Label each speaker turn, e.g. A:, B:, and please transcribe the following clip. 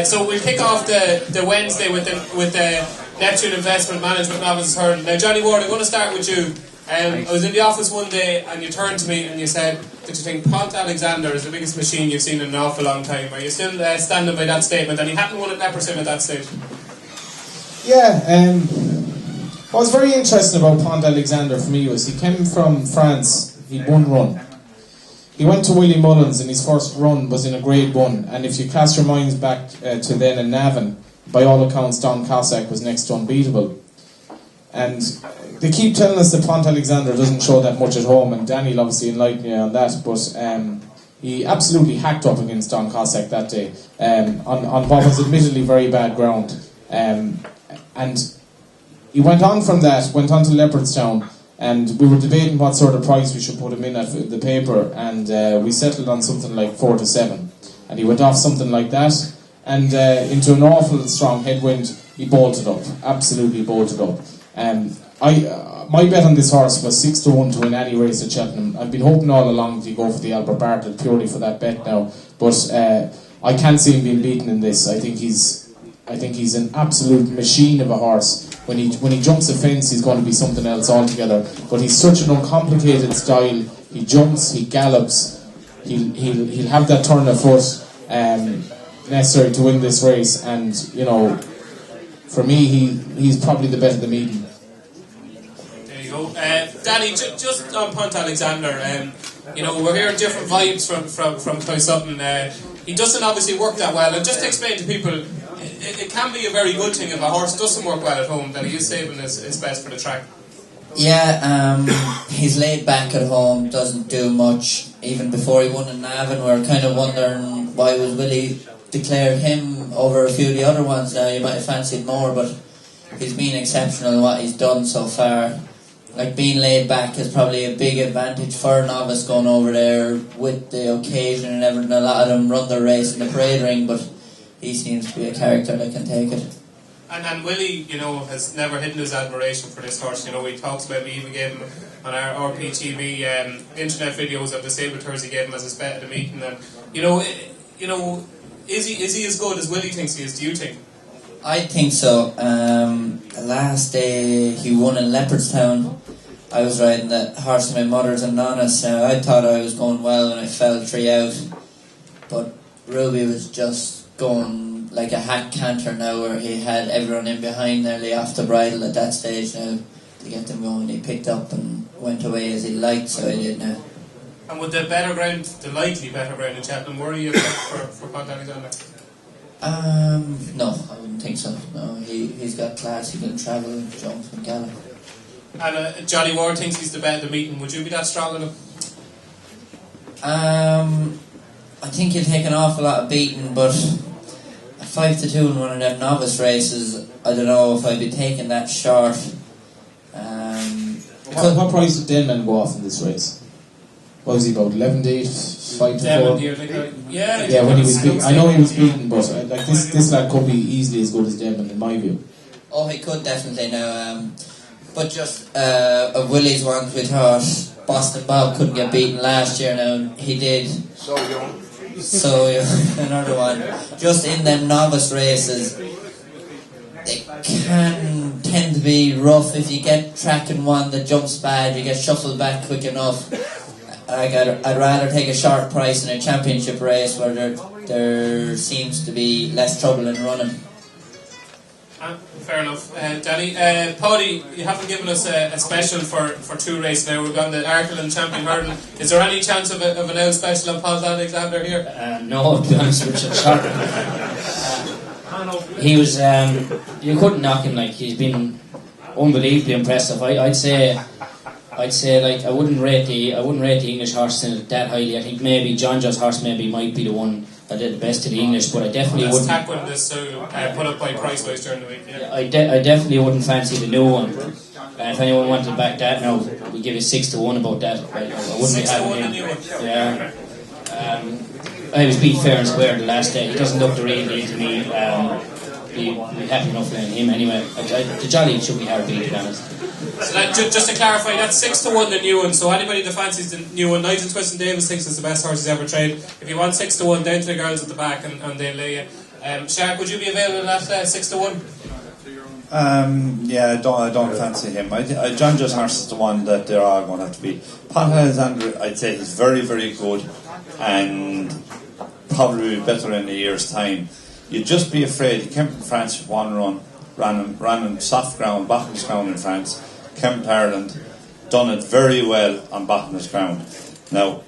A: So we'll kick off the Wednesday with the Neptune Investment Management Novices Hurling. Now, Johnny Ward, I'm going to start with you. I was in the office one day and you turned to me and you said that you think Pont Alexander is the biggest machine you've seen in an awful long time. Are you still standing by that statement? And he hadn't won at Leopardstown at that stage.
B: Yeah, what was very interesting about Pont Alexander for me was he came from France, he'd one run. He went to Willie Mullins and his first run was in a grade 1, and if you cast your minds back to then in Navan, by all accounts Don Cossack was next to unbeatable. And they keep telling us that Pont Alexander doesn't show that much at home, and Danny will obviously enlighten you on that, but he absolutely hacked up against Don Cossack that day on what was admittedly very bad ground. And he went on from that, went on to Leopardstown, and we were debating what sort of price we should put him in at the paper, and we settled on something like 4-7. And he went off something like that, and into an awful strong headwind, he bolted up, absolutely bolted up. My bet on this horse was 6-1 to win any race at Cheltenham. I've been hoping all along to go for the Albert Bartlett purely for that bet now, but I can't see him being beaten in this. I think he's an absolute machine of a horse. When he jumps a fence, he's going to be something else altogether. But he's such an uncomplicated style. He jumps, he gallops, he'll have that turn of foot necessary to win this race. And you know, for me, he's probably the bet of the meeting.
A: There you go, Danny. Just on Pont Alexander, you know, we're hearing different vibes from Clive Sutton. He doesn't obviously work that well, and just to explain to people. It can be a very good thing if a horse doesn't work well at home, that he is saving his best for the track.
C: Yeah, he's laid back at home, doesn't do much. Even before he won in Navan, we were kind of wondering why was Willie declared him over a few of the other ones. Now you might have fancied more, but he's been exceptional in what he's done so far. Like, being laid back is probably a big advantage for a novice going over there with the occasion and everything. A lot of them run their race in the parade ring, but he seems to be a character that can take it.
A: And Willie, you know, has never hidden his admiration for this horse. You know, he talks about, we even gave him on our RPTV internet videos of the Sabre-Tours he gave him as his bet at the meeting. And you know, is he as good as Willie thinks he is? Do you think?
C: I think so. The last day he won in Leopardstown, I was riding the horse of my mother's and Nana's. I thought I was going well and I fell 3 out, but Ruby was just going like a hack canter now, where he had everyone in behind nearly off the bridle at that stage now to get them going. He picked up and went away as he liked, so he did now.
A: And with the better ground, the likely better ground in Cheltenham, worry you for Pont Alexander?
C: No, I wouldn't think so. No, he's got class, he can travel, jump and gallop.
A: And Johnny Ward thinks he's the bet of the meeting. Would you be that strong on him?
C: I think he'll take an awful lot of beating, but 5-2 in one of them novice races, I don't know if I'd be taking that short.
B: What price did Denman go off in this race? What was he, about 11-8, 5-4?
A: Yeah,
B: when he was beaten. I know he was beaten, but like this lad could be easily as good as Denman in my view.
C: Oh, he could definitely now. But just of Willie's ones, we thought Boston Bob couldn't get beaten last year. Now he did.
D: So young.
C: So another one. Just in them novice races, they can tend to be rough. If you get tracking one that jumps bad, you get shuffled back quick enough. I'd rather take a short price in a championship race where there seems to be less trouble in running.
A: Fair enough. Danny, Paddy, you haven't given us a special for 2 races now. We've got the Arkle and Champion Hurdle. Is there any chance of an out special on Pont Alexander here?
E: No, to be honest with you, sorry. He was, you couldn't knock him. Like, he's been unbelievably impressive. I'd say like I wouldn't rate the English horse that highly. I think maybe John Joe's horse might be the one that did the best to the English, but I definitely wouldn't.
A: That's tackling this put up by Price during the week. Yeah.
E: I definitely wouldn't fancy the new one. If anyone wanted to back that now, we give you 6-1 about that. I wouldn't be having him. Yeah. I was beat fair and square the last day. He doesn't look the real deal to me. Be happy enough playing him anyway. The Jolly should be hard beat, to be honest.
A: So that, just to clarify, that's 6-1 the new one. So anybody that fancies the new one, Nigel Twiston Davis thinks it's the best horse he's ever trained. If you want 6-1, down to the girls at the back and they'll lay you. Shark, would you be available at 6 to 1?
D: Yeah, I don't fancy him. John Just Horse is the one that they're all going to have to beat. Pat Alexander, I'd say he's very, very good and probably better in a year's time. You'd just be afraid. He came from France with one run, ran on soft ground, bottomless ground in France, came to Ireland, done it very well on bottomless ground. Now,